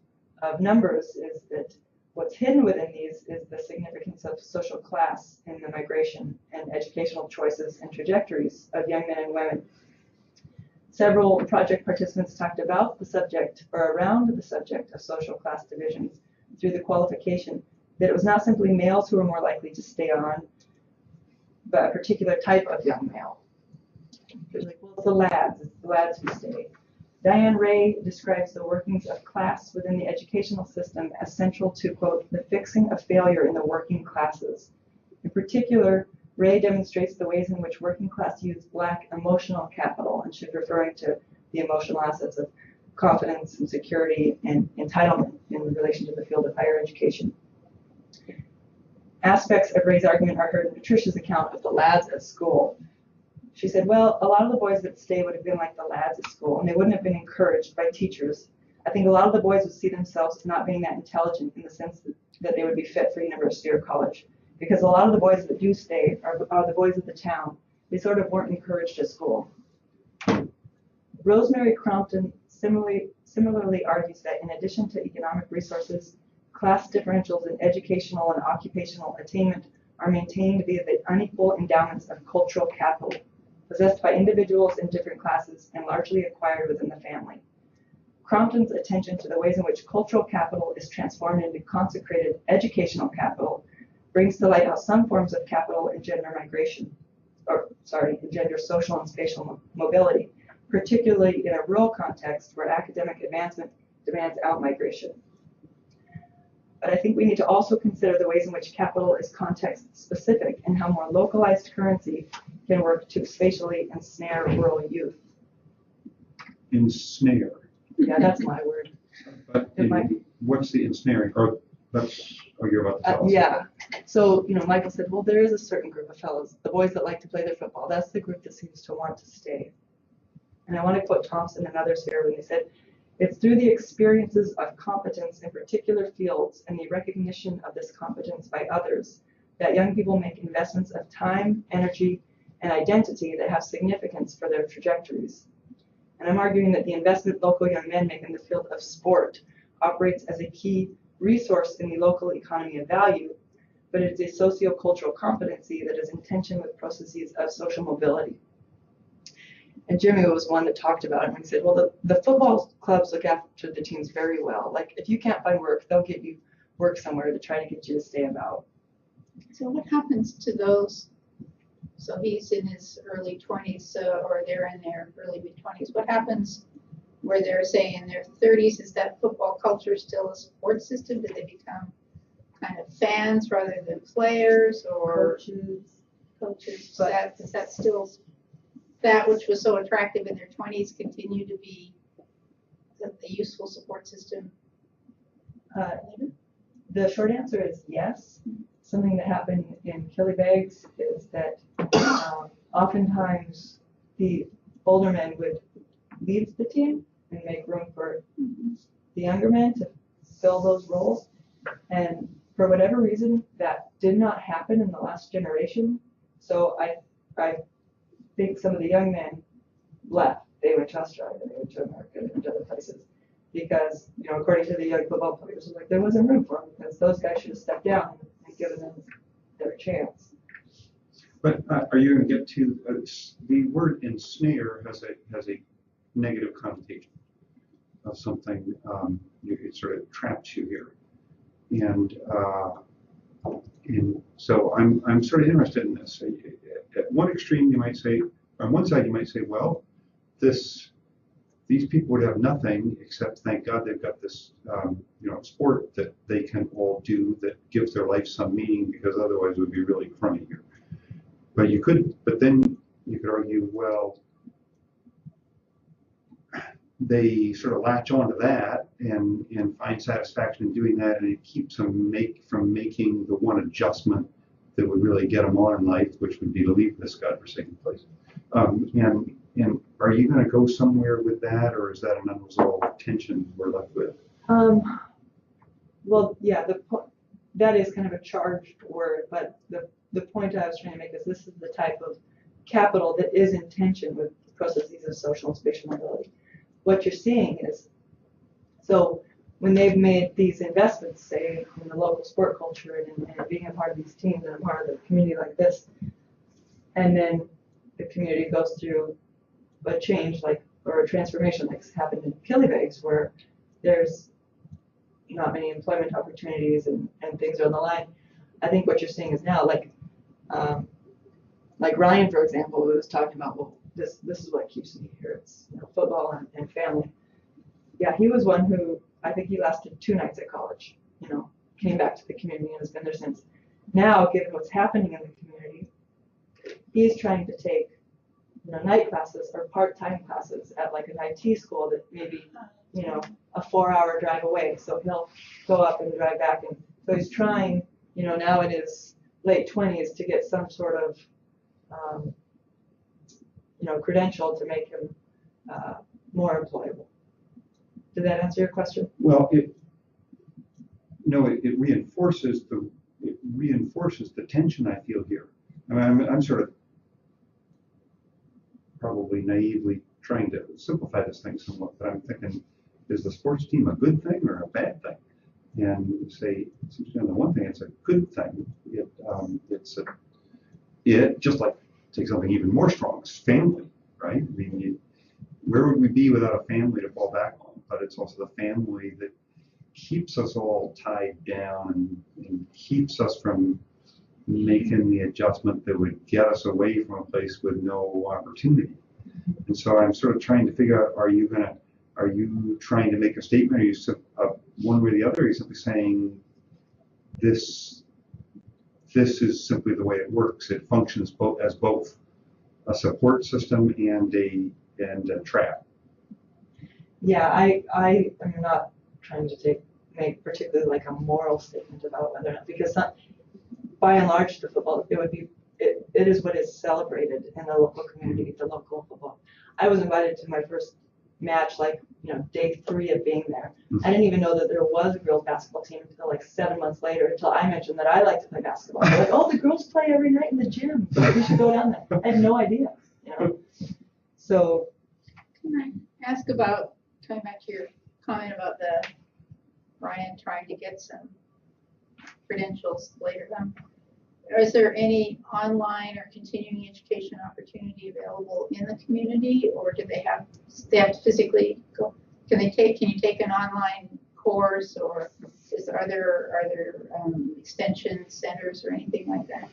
numbers is that what's hidden within these is the significance of social class in the migration and educational choices and trajectories of young men and women. Several project participants talked about the subject, or around the subject, of social class divisions through the qualification that it was not simply males who were more likely to stay on, but a particular type of young male. It's the lads who stay. Diane Ray describes the workings of class within the educational system as central to, quote, the fixing of failure in the working classes. In particular, Ray demonstrates the ways in which working class use lack emotional capital, and she's referring to the emotional assets of confidence and security and entitlement in relation to the field of higher education. Aspects of Ray's argument are heard in Patricia's account of the lads at school. She said, well, a lot of the boys that stay would have been like the lads at school, and they wouldn't have been encouraged by teachers I think a lot of the boys would see themselves as not being that intelligent in the sense that they would be fit for university or college. Because a lot of the boys that do stay are the boys of the town. They sort of weren't encouraged at school. Rosemary Crompton similarly argues that in addition to economic resources, class differentials in educational and occupational attainment are maintained via the unequal endowments of cultural capital, possessed by individuals in different classes and largely acquired within the family. Crompton's attention to the ways in which cultural capital is transformed into consecrated educational capital brings to light how some forms of capital engender social and spatial mobility, particularly in a rural context where academic advancement demands out-migration. But I think we need to also consider the ways in which capital is context-specific and how more localized currency can work to spatially ensnare rural youth. Ensnare. Yeah, that's my word. But what's the ensnaring? Or you're about to tell us. Yeah. So, Michael said, well, there is a certain group of fellows, the boys that like to play their football. That's the group that seems to want to stay. And I want to quote Thompson and others here when they said, it's through the experiences of competence in particular fields and the recognition of this competence by others that young people make investments of time, energy, and identity that have significance for their trajectories. And I'm arguing that the investment local young men make in the field of sport operates as a key resource in the local economy of value, but it's a socio-cultural competency that is in tension with processes of social mobility. And Jeremy was one that talked about it and he said, well, the football clubs look after the teams very well. Like if you can't find work, they'll get you work somewhere to try to get you to stay about. So what happens to those? So he's in his early 20s, or they're in their early mid-20s. What happens where they're, say, in their 30s? Is that football culture still a support system? Do they become kind of fans rather than players or coaches? Is that still that which was so attractive in their 20s continue to be a useful support system? The short answer is yes. Something that happened in Killybegs is that oftentimes the older men would leave the team and make room for the younger men to fill those roles. And for whatever reason, that did not happen in the last generation. So I think some of the young men left. They went to Australia, they went to America, they went to other places. Because, according to the young football players, like there wasn't room for them because those guys should have stepped down and given them their chance. But are you going to get to the word ensnare has a negative connotation of something it sort of traps you here, and so I'm sort of interested in this. At one extreme, you might say, on one side, you might say, well, these people would have nothing except, thank God, they've got this, sport that they can all do that gives their life some meaning, because otherwise it would be really crummy here. But then you could argue, well, they sort of latch onto that and find satisfaction in doing that, and it keeps them from making the one adjustment that would really get them on in life, which would be to leave this godforsaken place. And are you going to go somewhere with that, or is that an unresolved tension we're left with? Well, yeah, that is kind of a charged word, but the point I was trying to make is this is the type of capital that is in tension with processes of social and spatial mobility. What you're seeing is, so when they've made these investments, say, in the local sport culture and being a part of these teams and a part of the community like this, and then the community goes through a change or a transformation like happened in Killybegs, where there's not many employment opportunities and things are on the line. I think what you're seeing is now, like Ryan, for example, who was talking about, well, this is what keeps me here. It's football and family. Yeah, he was one who, I think he lasted 2 nights at college, came back to the community and has been there since. Now, given what's happening in the community, he's trying to take night classes or part-time classes at like an IT school that maybe, a 4-hour drive away. So he'll go up and drive back. And so he's trying, now in his late 20s to get some sort of, credential to make him more employable. Did that answer your question? Well, it reinforces the tension I feel here. I mean, I'm sort of probably naively trying to simplify this thing somewhat, but I'm thinking, is the sports team a good thing or a bad thing? And say, on the one thing, it's a good thing. It just like take something even more strong, it's family, right? I mean, where would we be without a family to fall back on? But it's also the family that keeps us all tied down and keeps us from making the adjustment that would get us away from a place with no opportunity. And so I'm sort of trying to figure out, are you trying to make a statement? Are you one way or the other? Are you simply saying this is simply the way it works? It functions as both a support system and a trap. Yeah, I am not trying to make particularly like a moral statement about whether or not, because by and large the football, it is what is celebrated in the local community, the local football. I was invited to my first match, like, day 3 of being there. I didn't even know that there was a girls basketball team until like 7 months later, until I mentioned that I like to play basketball. They're like, oh, the girls play every night in the gym, so we should go down there. I had no idea, So. Can I ask about, coming back to your comment about Brian trying to get some credentials later on? Is there any online or continuing education opportunity available in the community, or do they have to physically go? Can you take an online course, or are there extension centers or anything like that?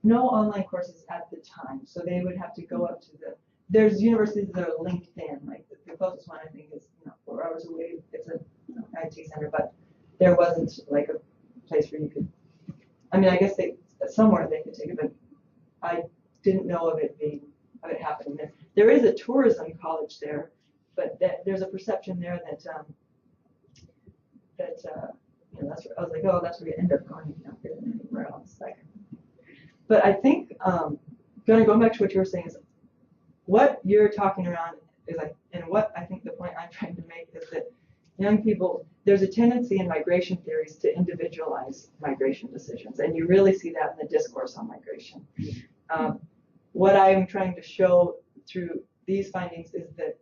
No online courses at the time, so they would have to go up to there's universities that are linked in, like the closest one I think is 4 hours away. It's an IT center, but there wasn't like a place where you could. I mean, I guess somewhere they could take it, but I didn't know of it happening there. There is a tourism college there, but there's a perception there that that's where I was like, oh, that's where you end up going, anywhere else. But I think going back to what you were saying is what you're talking around is like, and what I think the point I'm trying to make is that young people, there's a tendency in migration theories to individualize migration decisions, and you really see that in the discourse on migration. What I'm trying to show through these findings is the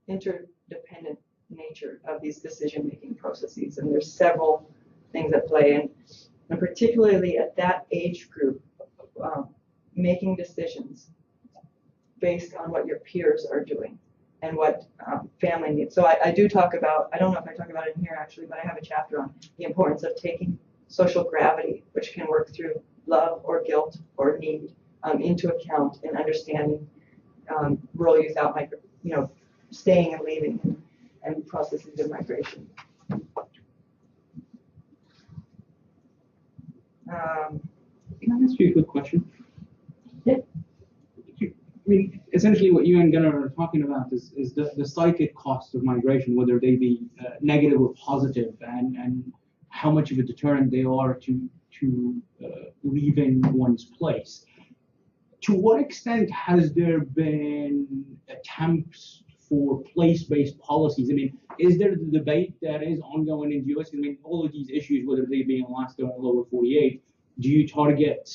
interdependent nature of these decision-making processes, and there's several things at play, and particularly at that age group, making decisions based on what your peers are doing and what family needs. So I do talk about, I don't know if I talk about it in here actually, but I have a chapter on the importance of taking social gravity, which can work through love or guilt or need, into account in understanding rural youth out, staying and leaving and processes of migration. Can I ask you a quick question? Yeah. I mean, essentially what you and Gunnar are talking about is the psychic cost of migration, whether they be negative or positive, and how much of a deterrent they are to leaving one's place. To what extent has there been attempts for place-based policies? I mean, is there the debate that is ongoing in the US? I mean, all of these issues, whether they be in Alaska or lower 48, do you target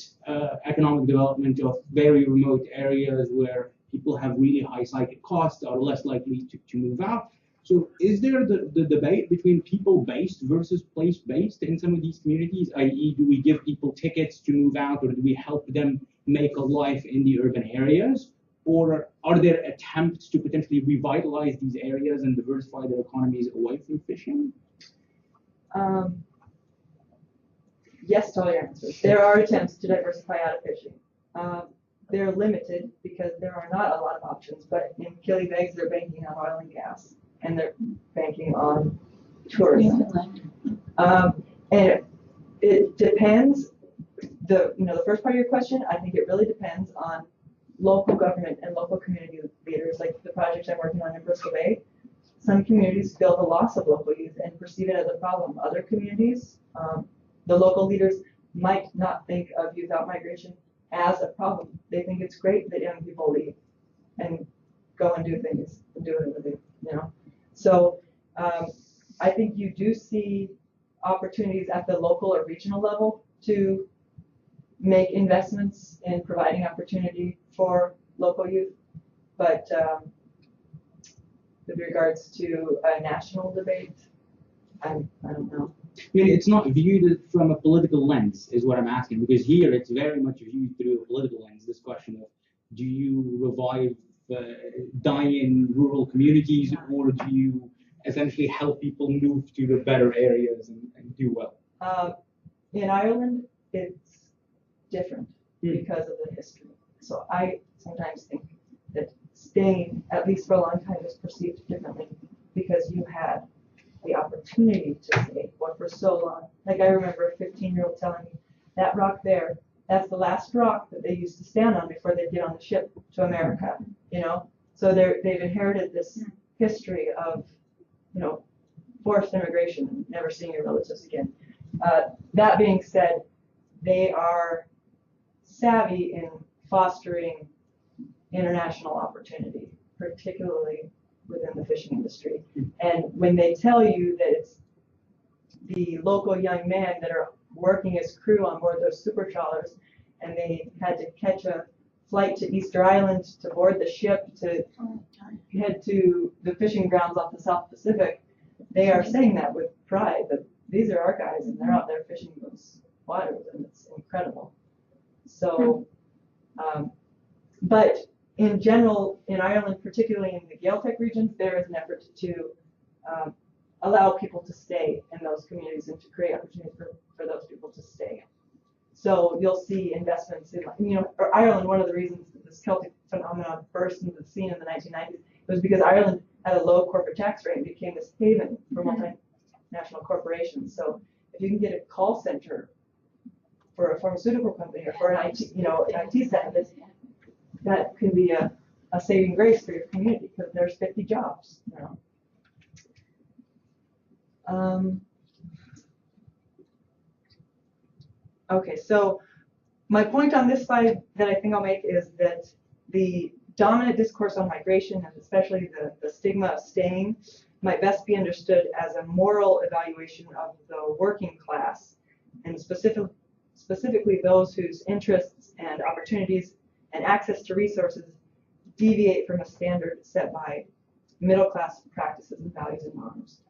economic development of very remote areas where people have really high psychic costs, are less likely to move out? So is there the debate between people-based versus place-based in some of these communities, i.e. do we give people tickets to move out, or do we help them make a life in the urban areas? Or are there attempts to potentially revitalize these areas and diversify their economies away from fishing? Yes to all your answers. There are attempts to diversify out of fishing. They're limited because there are not a lot of options, but in Killybegs, they're banking on oil and gas, and they're banking on tourism. And it depends. The first part of your question, I think it really depends on local government and local community leaders, like the project I'm working on in Bristol Bay. Some communities feel the loss of local youth and perceive it as a problem. Other communities, the local leaders might not think of youth out migration as a problem. They think it's great that young people leave and go and do things and do it with it, So I think you do see opportunities at the local or regional level to make investments in providing opportunity for local youth. But with regards to a national debate, I don't know. I mean, it's not viewed from a political lens, is what I'm asking, because here it's very much viewed through a political lens. This question of, do you revive dying rural communities, or do you essentially help people move to the better areas and do well? In Ireland, it's different because of the history. So I sometimes think that staying, at least for a long time, is perceived differently because you had the opportunity to stay for so long. Like I remember a 15-year-old telling me, that rock there, that's the last rock that they used to stand on before they'd get on the ship to America, you know? So they've inherited this history of, you know, forced immigration and never seeing your relatives again. That being said, they are savvy in fostering international opportunity, particularly within the fishing industry. And when they tell you that it's the local young men that are working as crew on board those super trawlers, and they had to catch a flight to Easter Island to board the ship to head to the fishing grounds off the South Pacific, they are saying that with pride, that these are our guys and they're out there fishing those waters, and it's incredible. So, but in general, in Ireland, particularly in the Gaeltacht regions, there is an effort to allow people to stay in those communities and to create opportunities for those people to stay. So you'll see investments in, you know, or Ireland, one of the reasons that this Celtic phenomenon burst into the scene in the 1990s was because Ireland had a low corporate tax rate and became this haven for multinational corporations. So if you can get a call center for a pharmaceutical company or for an IT, you know, an IT center, that can be a saving grace for your community because there's 50 jobs, you know. Okay, so my point on this slide that I think I'll make is that the dominant discourse on migration, and especially the stigma of staying, might best be understood as a moral evaluation of the working class, and specifically those whose interests and opportunities and access to resources deviate from a standard set by middle-class practices and values and norms.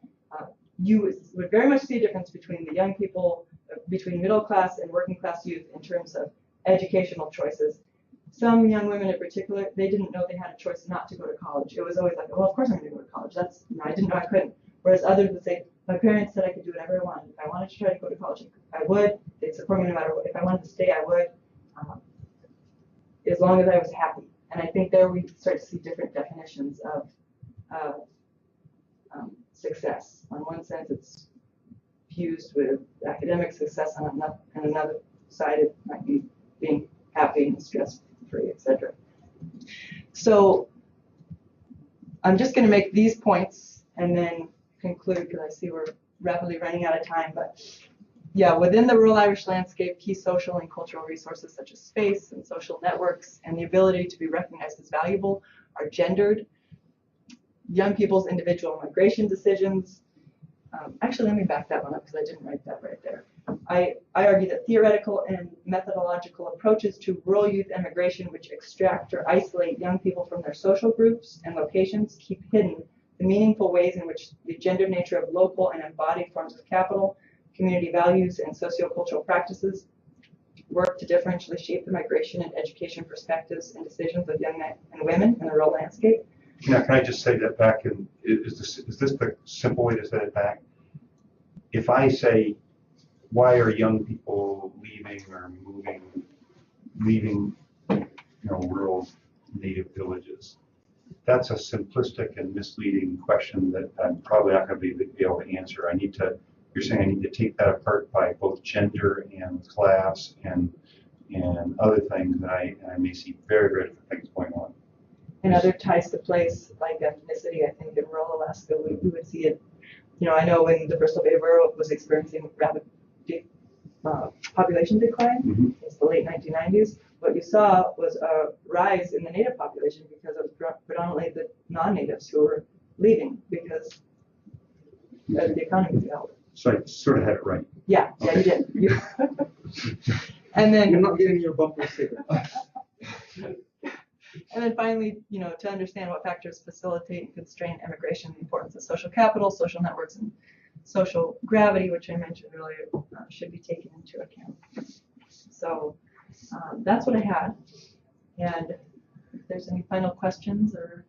You would very much see a difference between the young people, between middle-class and working-class youth in terms of educational choices. Some young women in particular, they didn't know they had a choice not to go to college. It was always like, well, of course I'm going to go to college. That's, you know, I didn't know I couldn't. Whereas others would say, my parents said I could do whatever I wanted. If I wanted to try to go to college, I would. They'd support me no matter what. If I wanted to stay, I would, as long as I was happy. And I think there we start to see different definitions of success. On one sense, it's fused with academic success, and on another side, it might be being happy and stress-free, etc. So I'm just going to make these points and then conclude, because I see we're rapidly running out of time. But yeah, within the rural Irish landscape, key social and cultural resources such as space and social networks and the ability to be recognized as valuable are gendered. Young people's individual migration decisions. Actually, let me back that one up because I didn't write that right there. I argue that theoretical and methodological approaches to rural youth immigration, which extract or isolate young people from their social groups and locations, keep hidden the meaningful ways in which the gendered nature of local and embodied forms of capital, community values, and sociocultural practices work to differentially shape the migration and education perspectives and decisions of young men and women in the rural landscape. Yeah, can I just say that back? And is this the simple way to say it back? If I say, why are young people leaving or leaving, you know, rural native villages? That's a simplistic and misleading question that I'm probably not going to be able to answer. You're saying I need to take that apart by both gender and class and other things, and I may see very, very different things going on. And other ties to place, like ethnicity, I think in rural Alaska, we would see it. You know, I know when the Bristol Bay Borough was experiencing rapid population decline in the late 1990s, what you saw was a rise in the native population because it was predominantly the non-natives who were leaving because the economy failed. So I sort of had it right. Yeah, yeah, you did. And then You're not getting your bumper sticker. And then finally, to understand what factors facilitate and constrain immigration, the importance of social capital, social networks, and social gravity, which I mentioned earlier, should be taken into account. So that's what I had. And if there's any final questions or